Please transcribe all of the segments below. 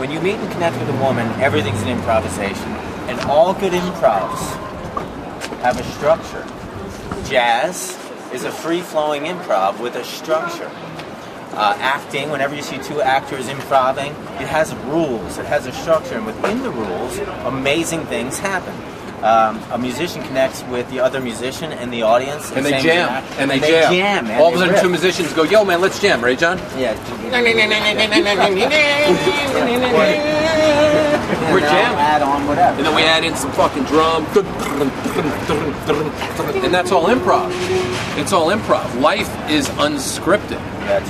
when you meet and connect with a woman, everything's an improvisation. And all good improvs have a structure. Jazz is a free-flowing improv with a structure. Acting, whenever you see two actors improving, it has rules, it has a structure, and within the rules, amazing things happen. A musician connects with the other musician and the audience. And they jam. And they jam. Man, all of a sudden, two musicians go, yo, man, let's jam. Right, John? Yeah. We're jamming. Add on whatever. And then we add in some fucking drum. And that's all improv. It's all improv. Life is unscripted.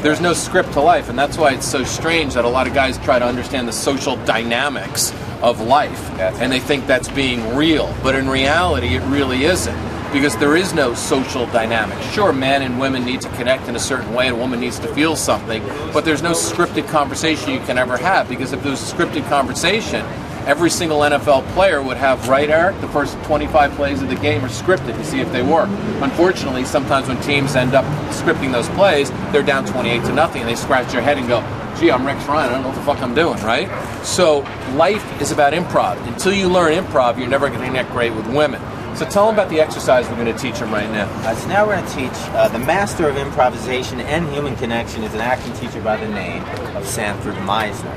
There's no script to life, and that's why it's so strange that a lot of guys try to understand the social dynamics of life, and they think that's being real. But in reality, it really isn't, because there is no social dynamic. Sure, men and women need to connect in a certain way, and a woman needs to feel something, but there's no scripted conversation you can ever have, because if there was a scripted conversation, every single NFL player would have, right, Eric, the first 25 plays of the game are scripted to see if they work. Unfortunately, sometimes when teams end up scripting those plays, they're down 28-0, and they scratch their head and go, gee, I'm Rex Ryan, I don't know what the fuck I'm doing, right? So life is about improv. Until you learn improv, you're never going to connect great with women. So tell them about the exercise we're going to teach them right now. So now we're going to teach the master of improvisation and human connection is an acting teacher by the name of Sanford Meisner.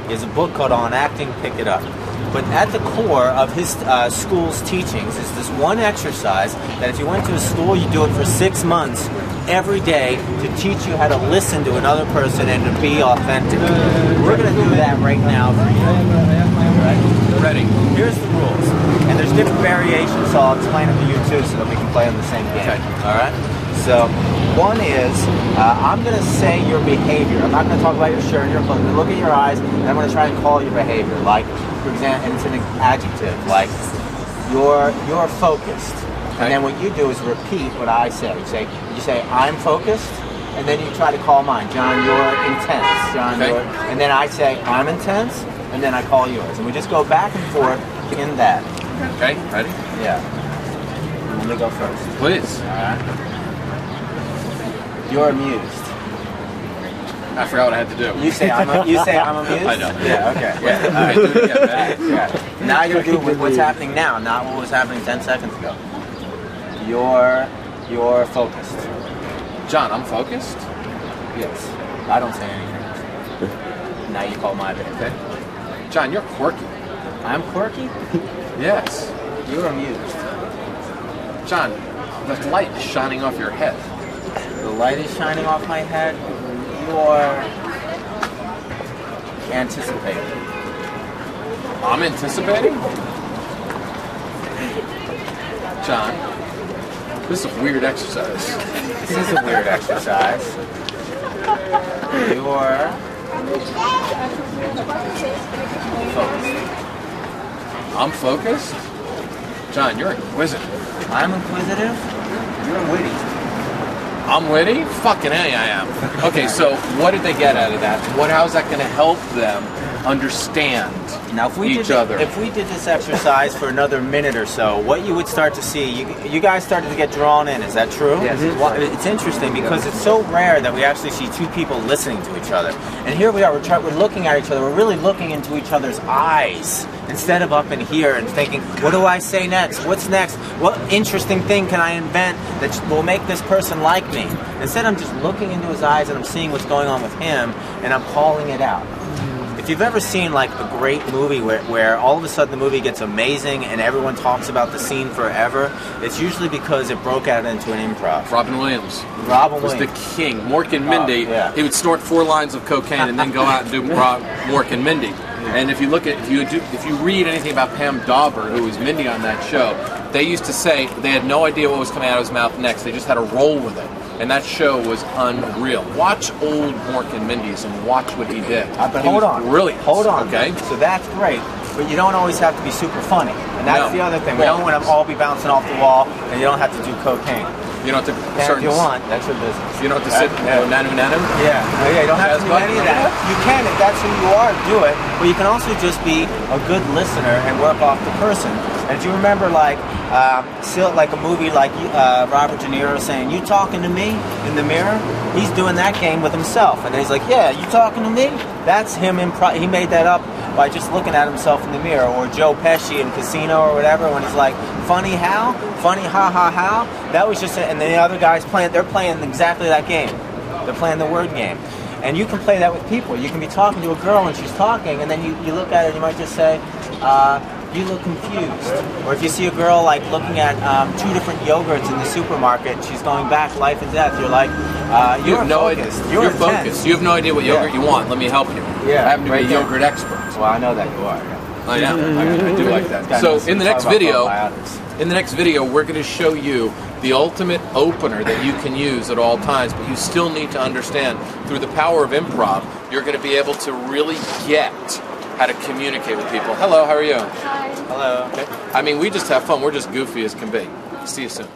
He has a book called On Acting, Pick It Up. But at the core of his school's teachings is this one exercise that if you went to a school, you do it for 6 months every day to teach you how to listen to another person and to be authentic. We're going to do that right now for you. Right? Ready. Here's the rules. And there's different variations, so I'll explain them to you too so that we can play on the same game. Okay. All right? So one is, I'm going to say your behavior. I'm not going to talk about your shirt or your clothes. I'm going to look at your eyes, and I'm going to try and call your behavior. Like, for example, and it's an adjective, like, you're focused. Okay. And then what you do is repeat what I say. You say, I'm focused, and then you try to call mine. John, you're intense. John, okay. And then I say, I'm intense, and then I call yours. And we just go back and forth in that. Okay, ready? Yeah. Let me go first. Please. All right. You're amused. I forgot what I had to do. You say I'm amused? I know. Yeah, okay. Yeah. All right, do it again, ready? Yeah. Now you're doing what's happening now, not what was happening 10 seconds ago. You're focused. John, I'm focused? Yes. I don't say anything. Now you call my bit. Okay. John, you're quirky. I'm quirky? Yes. You're amused. John, the light is shining off your head. The light is shining off my head. You're anticipating. I'm anticipating? John, this is a weird exercise. This is a weird exercise. You're focused. I'm focused? John, you're inquisitive. I'm inquisitive. You're witty. I'm witty? Fucking A, I am. Okay, so what did they get out of that? How is that going to help them understand now, if we each other? If we did this exercise for another minute or so, what you would start to see, you guys started to get drawn in. Is that true? Yes. Well, it's interesting because it's so rare that we actually see two people listening to each other. And here we are, we're looking at each other. We're really looking into each other's eyes instead of up in here and thinking, what do I say next? What's next? What interesting thing can I invent that will make this person like me? Instead, I'm just looking into his eyes and I'm seeing what's going on with him and I'm calling it out. If you've ever seen like a great movie where all of a sudden the movie gets amazing and everyone talks about the scene forever, it's usually because it broke out into an improv. Robin Williams. Robin was Williams. The king. Mork and Mindy. Yeah. He would snort 4 lines of cocaine and then go out and do Mork and Mindy. And if you look at if you read anything about Pam Dauber, who was Mindy on that show, they used to say they had no idea what was coming out of his mouth next. They just had to roll with it. And that show was unreal. Watch old Mork and Mindy's and watch what he did. But hold on. Brilliant. Hold on. Okay. So that's great. But you don't always have to be super funny. And that's the other thing. We don't want to all be bouncing off the wall and you don't have to do cocaine. You don't have to, If certain. you want, that's your business. You don't have to sit and go nanu nanu. Yeah, you don't have to do Jazz any of button? that. You can, if that's who you are, do it. But you can also just be a good listener and work off the person. And do you remember, like a movie like Robert De Niro saying, "You talking to me?" in the mirror? He's doing that game with himself, and he's like, "Yeah, you talking to me?" That's him. He made that up by just looking at himself in the mirror. Or Joe Pesci in Casino or whatever, when he's like, "Funny how? Funny ha ha how?" That was just, and the other guys they're playing exactly that game. They're playing the word game. And you can play that with people. You can be talking to a girl and she's talking, and then you look at her and you might just say, "You look confused." Or if you see a girl like looking at 2 different yogurts in the supermarket, and she's going back life and death, you're like, You have no focused. idea. You're focused. You have no idea what yogurt you want. Let me help you. Yeah, I happen to be right a there. yogurt expert. Well, I know that you are. Yeah. I am. I do like that. So in the next video, we're going to show you the ultimate opener that you can use at all times, but you still need to understand through the power of improv, you're going to be able to really get how to communicate with people. Hello, how are you? Hi. Hello. Okay. I mean, we just have fun. We're just goofy as can be. See you soon.